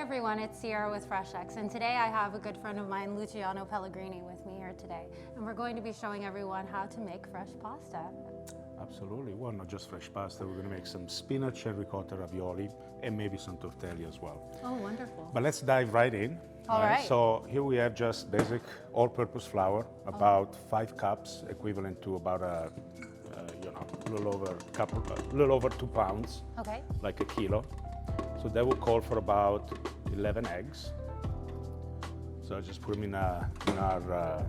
everyone, it's Sierra with FreshX, and today I have a good friend of mine, Luciano with me here today, and we're going to be showing everyone how to make fresh pasta. Absolutely. Well, not just fresh pasta. We're going to make some spinach and ricotta ravioli and maybe some tortelli as well. Oh, wonderful. But let's dive right in. All right. So here we have just basic all-purpose flour, about 5 cups, equivalent to about a little over 2 pounds. Okay. Like a kilo. So that will call for about 11 eggs. So I just put them in our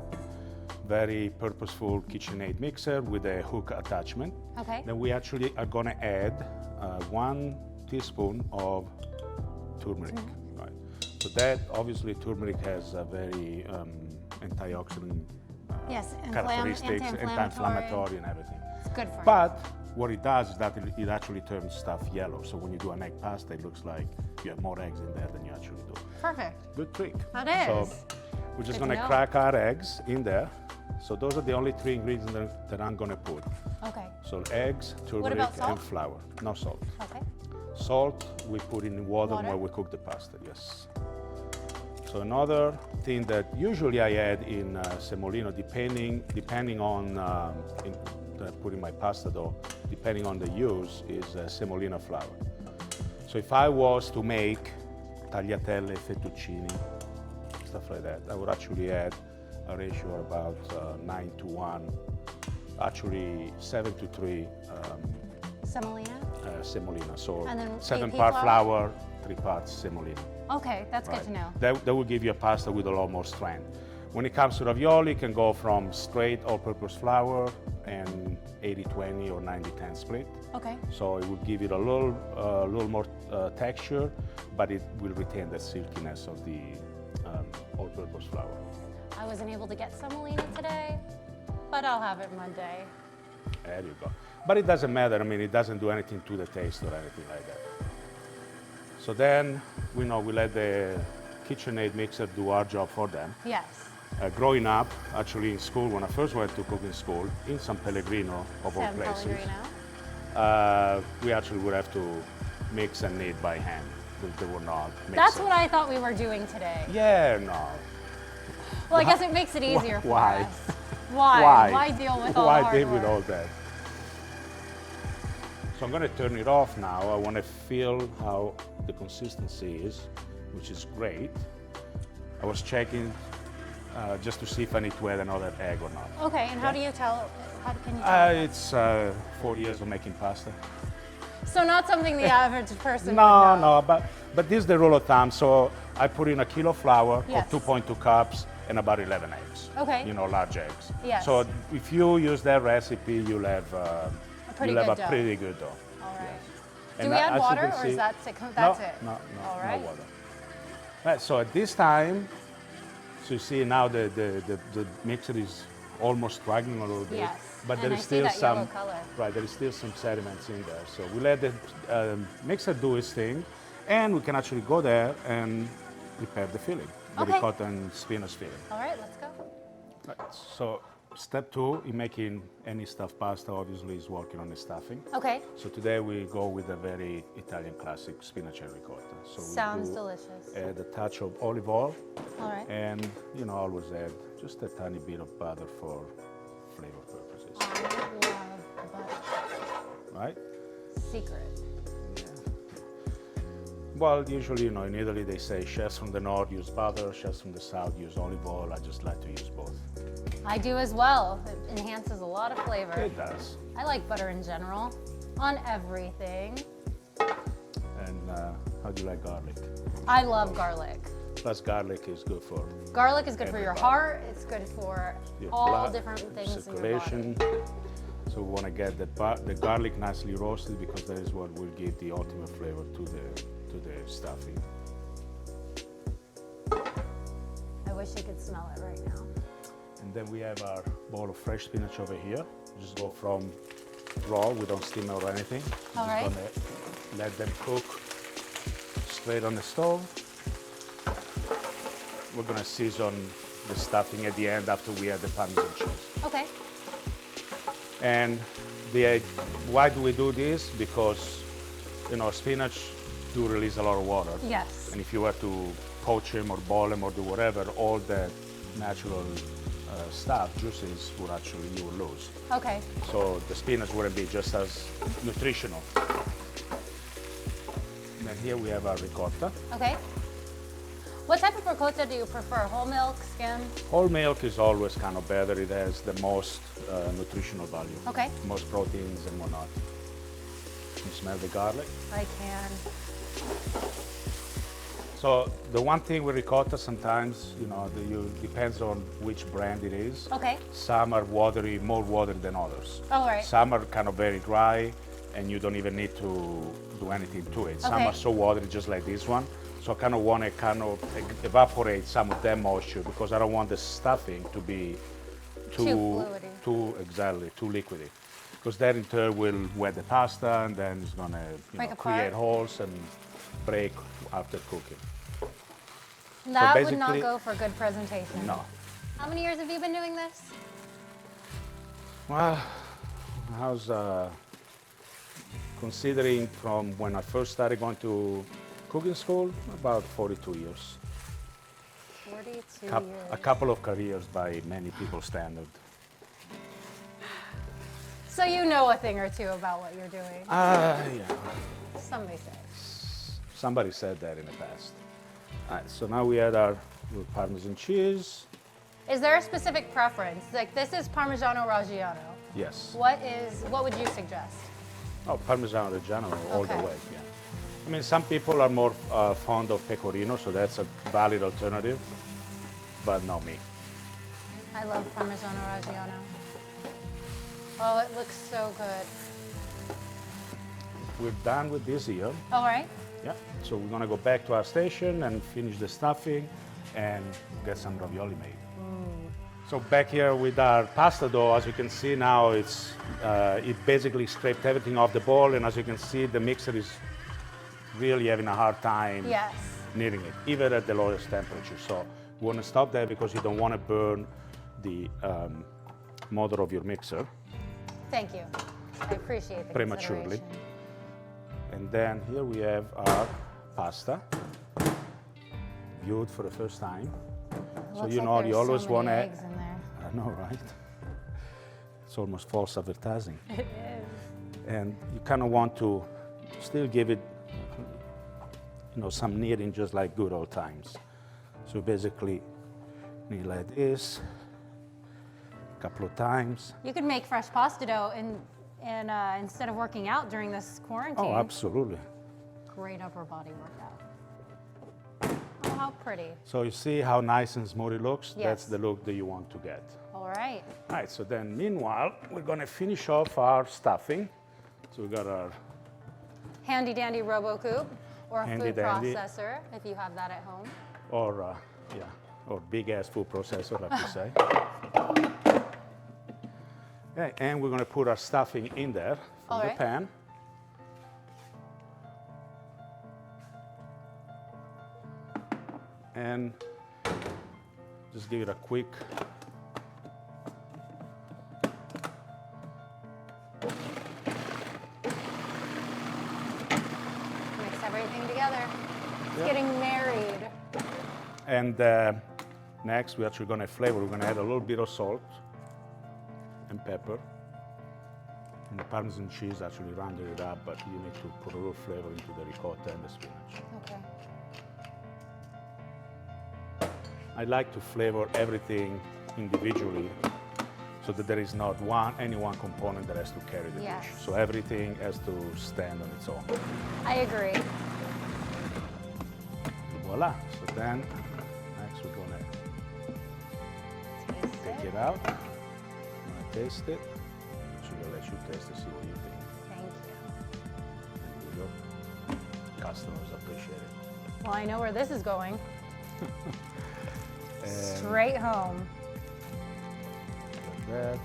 very purposeful KitchenAid mixer with a hook attachment. Okay. Then we actually are going to add 1 teaspoon of turmeric. Right. So that obviously turmeric has a very antioxidant characteristics, anti-inflammatory and everything. It's good for you. But what it does is that it actually turns stuff yellow. So when you do an egg pasta, it looks like you have more eggs in there than you actually do. Perfect. Good trick. That is. So we're just going to crack our eggs in there. So those are the only 3 ingredients that I'm going to put. Okay. So eggs, turmeric, and flour. No salt. Okay. Salt we put in water while we cook the pasta, yes. So another thing that usually I add in semolino, depending on putting my pasta dough, depending on the use, is semolina flour. So if I was to make tagliatelle, fettuccini, stuff like that, I would actually add a ratio of about 9 to 1, actually 7 to 3 Semolina? Semolina. So and then 7 parts flour, 3 parts semolina. Okay, that's good to know. That will give you a pasta with a lot more strength. When it comes to ravioli, it can go from straight all-purpose flour and 80-20 or 90-10 split. Okay. So it will give it a little more texture, but it will retain the silkiness of the all-purpose flour. I wasn't able to get semolina today, but I'll have it Monday. There you go. But it doesn't matter. I mean, it doesn't do anything to the taste or anything like that. So then we let the KitchenAid mixer do our job for them. Yes. Growing up, actually in school, when I first went to cooking school, in San Pellegrino, of all places, we actually would have to mix and knead by hand. They were not mixing. That's what I thought we were doing today. Yeah, no. Well, I guess it makes it easier for us. Why? Why deal with all the hard Why deal work? with all that? So I'm going to turn it off now. I want to feel how the consistency is, which is great. I was checking just to see if I need to add another egg or not. Okay, and how do you tell? How can you tell? It's 4 years of making pasta. So not something the average person would know. No, but this is the rule of thumb. So I put in a kilo of flour, Yes. or 2.2 cups, and about 11 eggs. Okay. Large eggs. Yes. So if you use that recipe, you'll have a pretty good dough. All right. Yes. Do we add water, or is that it? That's it? No, All right. no water. Right, so at this time, so you see now the mixer is almost struggling a little bit. Yes. But And there is I see still that some yellow color. right. There is still some sediments in there. So we let the mixer do its thing, and we can actually go there and prepare the filling, the ricotta and spinach filling. All right, let's go. Right. So step 2 in making any stuffed pasta obviously is working on the stuffing. Okay. So today we go with a very Italian classic spinach and ricotta. So Sounds delicious. Add a touch of olive oil. All right. And always add just a tiny bit of butter for flavor purposes. I love butter. Right? Secret. Well, usually, in Italy they say chefs from the north use butter, chefs from the south use olive oil. I just like to use both. I do as well. It enhances a lot of flavor. It does. I like butter in general, on everything. And how do you like garlic? I love garlic. Plus, garlic is good for Garlic is good for your heart. It's good for your all blood, different things circulation. in your body. So we want to get the garlic nicely roasted because that is what will give the ultimate flavor to the stuffing. I wish you could smell it right now. And then we have our bowl of fresh spinach over here. Just go from raw, we don't steam or anything. All right. Just gonna let them cook straight on the stove. We're gonna season the stuffing at the end after we add the Parmesan cheese. Okay. And why do we do this? Because spinach do release a lot of water. Yes. And if you were to poach them or boil them or do whatever, all the natural stuff, juices, would actually, you would lose. Okay. So the spinach wouldn't be just as nutritional. Then here we have our ricotta. Okay. What type of ricotta do you prefer? Whole milk, skim? Whole milk is always kind of better. It has the most nutritional value. Okay. Most proteins and whatnot. Can you smell the garlic? I can. So the one thing with ricotta, sometimes, you know, depends on which brand it is. Okay. Some are watery, more watery than others. All right. Some are kind of very dry, and you don't even need to do anything to it. Some Okay. are so watery, just like this one. So I kind of want to evaporate some of that moisture because I don't want the stuffing to be Too fluidy. too liquidy. Because that in turn will wet the pasta, and then it's gonna Break create apart? holes and break after cooking. That would not basically- go for good presentation. No. How many years have you been doing this? Well, I was considering from when I first started going to cooking school, about 42 years. 42 A years. couple of careers by many people's standard. So you know a thing or two about what you're doing. Yeah. Somebody say. Somebody said that in the past. All right, so now we add our little Parmesan cheese. Is there a specific preference? Like this is Parmigiano Reggiano. Yes. What would you suggest? Oh, Parmesan Reggiano all the Okay. way, yeah. I mean, some people are more fond of pecorino, so that's a valid alternative, but not me. I love Parmigiano Reggiano. Oh, it looks so good. We're done with this here. All right. Yeah. So we're gonna go back to our station and finish the stuffing and get some ravioli made. So back here with our pasta dough, as you can see now, it basically scraped everything off the bowl, and as you can see, the mixer is really having a hard time Yes. kneading it, even at the lowest temperature. So you want to stop there because you don't want to burn the motor of your mixer Thank you. I appreciate the prematurely. consideration. And then here we have our pasta, viewed for the first time. So Looks you like know, there's you always so many want to. eggs in there. I know, right? It's almost false advertising. It is. And you kind of want to still give it, some kneading, just like good old times. So basically, knead like this, a couple of times. You could make fresh pasta dough instead of working out during this quarantine. Oh, absolutely. Great upper body workout. Oh, how pretty. So you see how nice and smooth it looks? Yes. That's the look that you want to get. All right. All right, so then meanwhile, we're gonna finish off our stuffing. So we got our, Handy dandy RoboCoupe or a Handy food dandy. processor if you have that at home. or big ass food processor, I have to say. Okay, and we're gonna put our stuffing in there from All the right. pan. And just give it a quick Mix everything together. It's Yeah. getting married. And next, we're actually gonna flavor. We're gonna add a little bit of salt and pepper. And the Parmesan cheese actually rounded it up, but you need to put a little flavor into the ricotta and the spinach. Okay. I like to flavor everything individually so that there is not any one component that has to carry the Yes. dish. So everything has to stand on its own. I agree. Voila. So then, next we're gonna Taste take it. it out. I'm gonna taste it. Actually, I'll let you taste to see what you think. Thank you. There you go. Customers appreciate it. Well, I know where this is going. And Straight home. like that.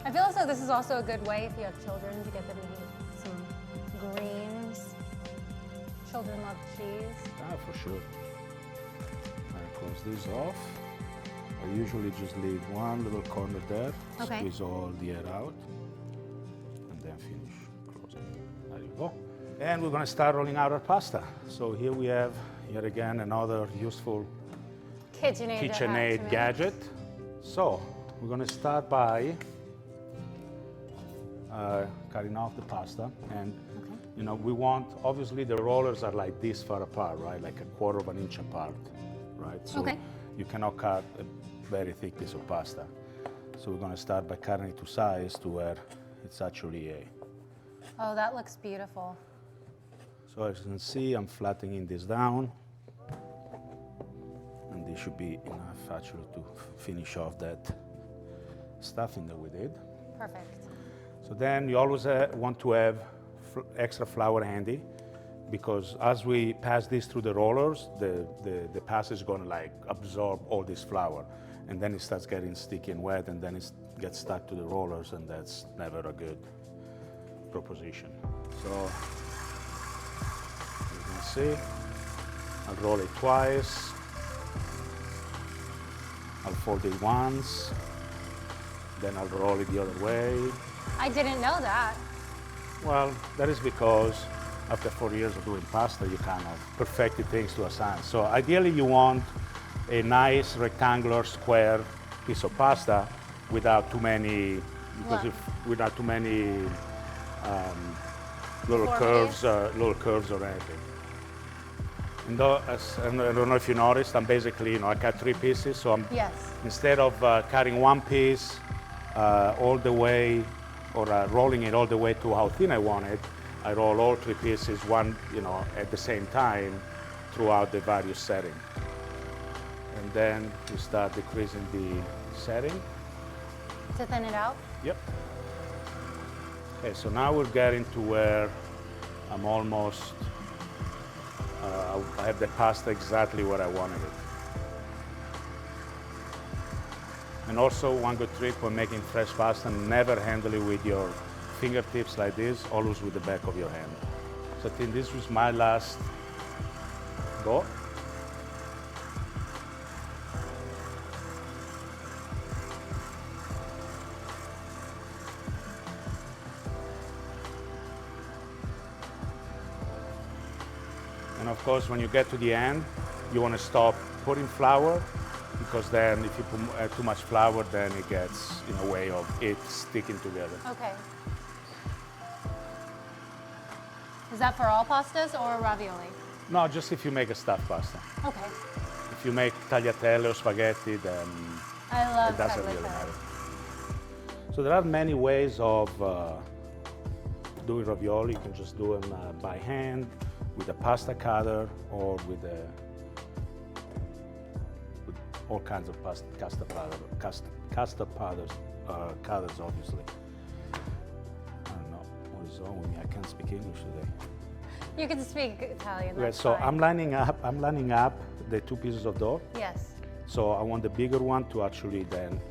I feel as though this is also a good way if you have children to get them to eat some greens. Children love cheese. For sure. I close this off. I usually just leave one little corner there, Okay. squeeze all the air out, and then finish closing. There you go. And we're going to start rolling out our pasta. So here we have, yet again, another useful KitchenAid gadget. So we're going to start by cutting off the pasta. And you know, we want, obviously the rollers are like this far apart, right? Like 1/4 of an inch apart, right? So you cannot cut a very thick piece of pasta. So we're going to start by cutting it to size to where it's actually a... Oh, that looks beautiful. So as you can see, I'm flattening this down. And this should be enough actually to finish off that stuffing that we did. Perfect. So then you always want to have extra flour handy, because as we pass this through the rollers, the pasta is going to like absorb all this flour, and then it starts getting sticky and wet, and then it gets stuck to the rollers, and that's never a good proposition. So you can see, I'll roll it twice, I'll fold it once, then I'll roll it the other way. I didn't know that. Well, that is because after 4 years of doing pasta, you kind of perfected things to a science. So ideally you want a nice rectangular square piece of pasta without too many, without too many little curves or anything. And I don't know if you noticed, I'm basically, I cut 3 pieces. So instead of cutting one piece all the way, or rolling it all the way to how thin I want it, I roll all 3 pieces, at the same time throughout the various settings. And then you start decreasing the setting. To thin it out? Yep. Okay, so now we're getting to where I'm almost, I have the pasta exactly where I wanted it. And also one good trick when making fresh pasta, never handle it with your fingertips like this, always with the back of your hand. So I think this was my last go. And of course, when you get to the end, you want to stop putting flour, because then if you put too much flour, then it gets in a way of it sticking together. Okay. Is that for all pastas or ravioli? No, just if you make a stuffed pasta. Okay. If you make tagliatelle or spaghetti, then it doesn't really matter. So there are many ways of doing ravioli. You can just do them by hand, with a pasta cutter, or with all kinds of custard cutters, obviously. I don't know what is wrong with me. I can't speak English today. You can speak Italian. Okay, so fine. I'm lining up the 2 pieces of dough. Yes. So I want the bigger one to actually then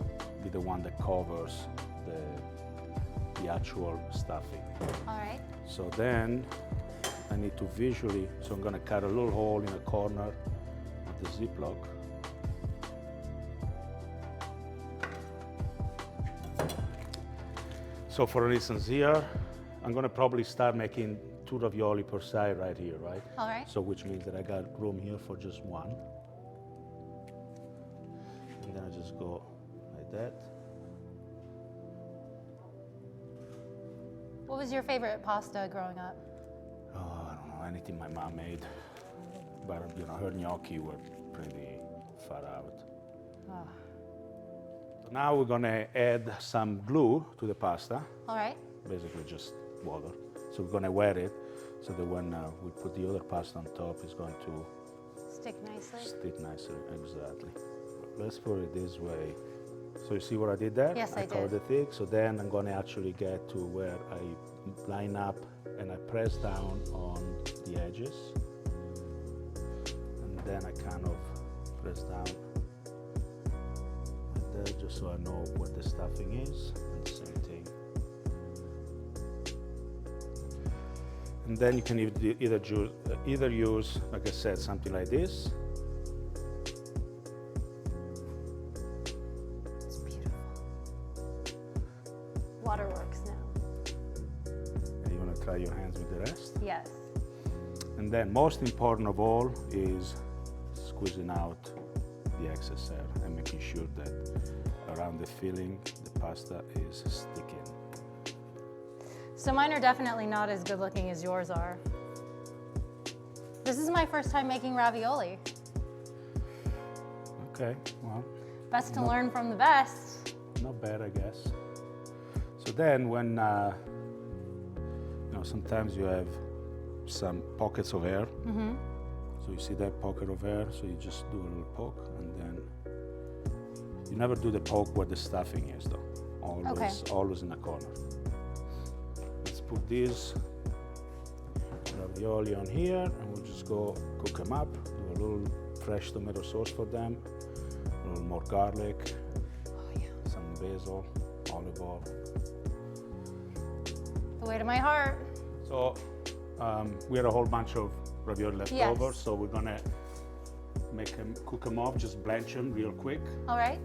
be the one that covers the actual stuffing. All right. So then I need to visually, so I'm going to cut a little hole in a corner of the Ziploc. So for instance here, I'm going to probably start making 2 ravioli per side right here, right? All right. So which means that I got room here for just 1. And then I just go like that. What was your favorite pasta growing up? Oh, I don't know, anything my mom made. But her gnocchi were pretty far out. Oh. Now we're gonna add some glue to the pasta. All right. Basically just water. So we're gonna wet it so that when we put the other pasta on top, it's going to stick nicely. Stick nicely, exactly. Let's put it this way. So you see what I did there? Yes, I did. covered it thick. So then I'm gonna actually get to where I line up and I press down on the edges. And then I kind of press down there just so I know what the stuffing is, and the same thing. And then you can either use, like I said, something like this. It's beautiful. Waterworks now. And you want to try your hands with the rest? Yes. And then most important of all is squeezing out the excess air and making sure that around the filling, the pasta is sticking. So mine are definitely not as good looking as yours are. This is my first time making ravioli. Okay, well. Best to learn from the best. Not bad, I guess. So then when, sometimes you have some pockets of air. Mm-hmm. So you see that pocket of air, so you just do a little poke, and then you never do the poke where the stuffing is, though. Always in the corner. Let's put these ravioli on here, and we'll just go cook them up. Do a little fresh tomato sauce for them, a little more garlic, some basil, olive oil. The way to my heart. So we had a whole bunch of ravioli left over, so we're gonna cook them off, just blanch them real quick. All right.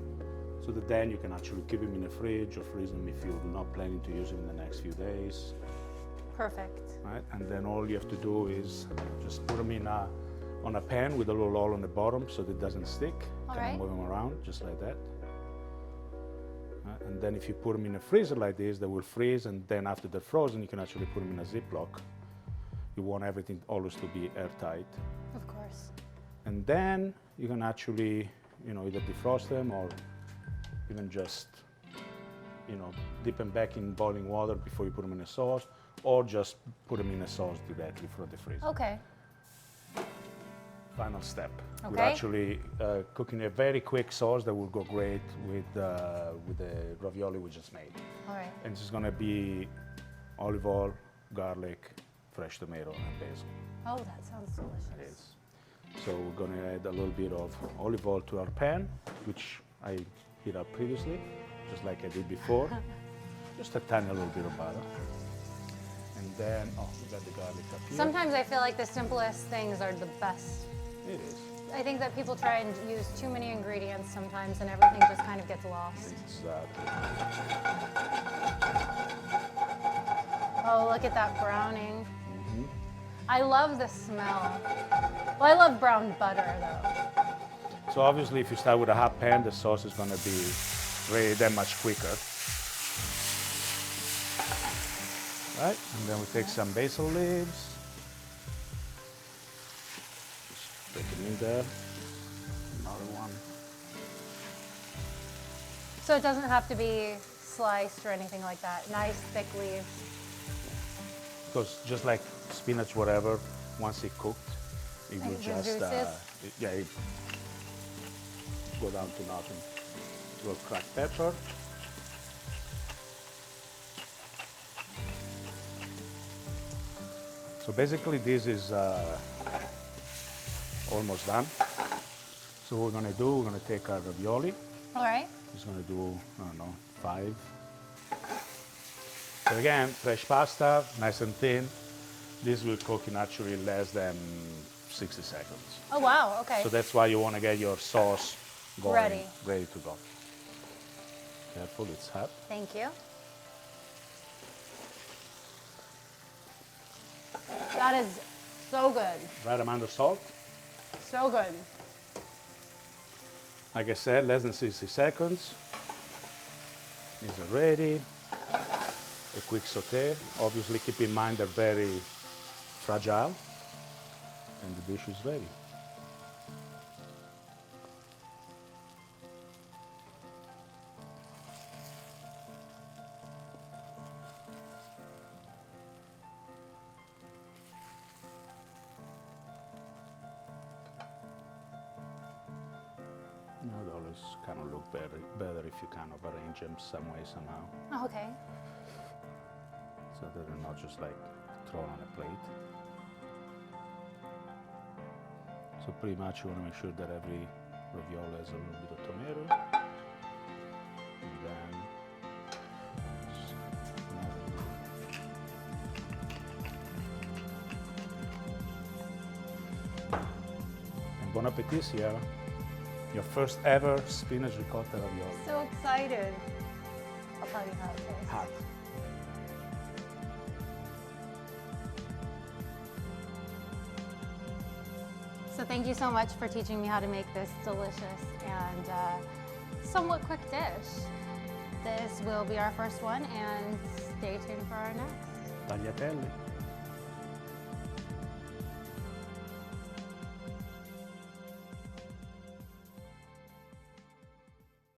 So that then you can actually keep them in the fridge or freeze them if you're not planning to use them in the next few days. Perfect. Right, and then all you have to do is just put them on a pan with a little hole on the bottom so that it doesn't stick. All Kind right. of move them around just like that. And then if you put them in a freezer like this, they will freeze, and then after they're frozen, you can actually put them in a Ziploc. You want everything always to be airtight. Of course. And then you can actually, either defrost them or even just, dip them back in boiling water before you put them in a sauce, or just put them in a sauce directly from the freezer. Okay. Final step. Okay. We're actually cooking a very quick sauce that will go great with the ravioli we just made. All right. And it's going to be olive oil, garlic, fresh tomato, and basil. Oh, that sounds delicious. It is. So we're going to add a little bit of olive oil to our pan, which I heat up previously, just like I did before. Just a tiny little bit of butter. And then, we got the garlic up here. Sometimes I feel like the simplest things are the best. It is. I think that people try and use too many ingredients sometimes and everything just kind of gets lost. Exactly. Oh, look at that browning. Mm-hmm. I love the smell. Well, I love brown butter though. So obviously if you start with a hot pan, the sauce is going to be ready that much quicker. Right, and then we take some basil leaves. Just put them in there. Another one. So it doesn't have to be sliced or anything like that. Nice thick leaves. Because just like spinach, whatever, once it's cooked, it will just, it go down to nothing. A little cracked pepper. So basically this is almost done. So what we're gonna do, we're gonna take our ravioli. All right. Just gonna do, 5. But again, fresh pasta, nice and thin. This will cook in actually less than 60 seconds. Oh, wow, okay. So that's why you wanna get your sauce going, ready to go. Careful, it's hot. Thank you. That is so good. Right amount of salt. So good. Like I said, less than 60 seconds. These are ready. A quick saute. Obviously keep in mind they're very fragile. And the dish is ready. It always kind of look better if you kind of arrange them some way, somehow. Oh, okay. So that they're not just like thrown on a plate. So pretty much you want to make sure that every ravioli has a little bit of tomato. And then and bon appetit, Sierra. Your first ever spinach ricotta ravioli. So excited. I'll tell you how it tastes. Hot. So thank you so much for teaching me how to make this delicious and somewhat quick dish. This will be our first one, and stay tuned for our next. Tagliatelle.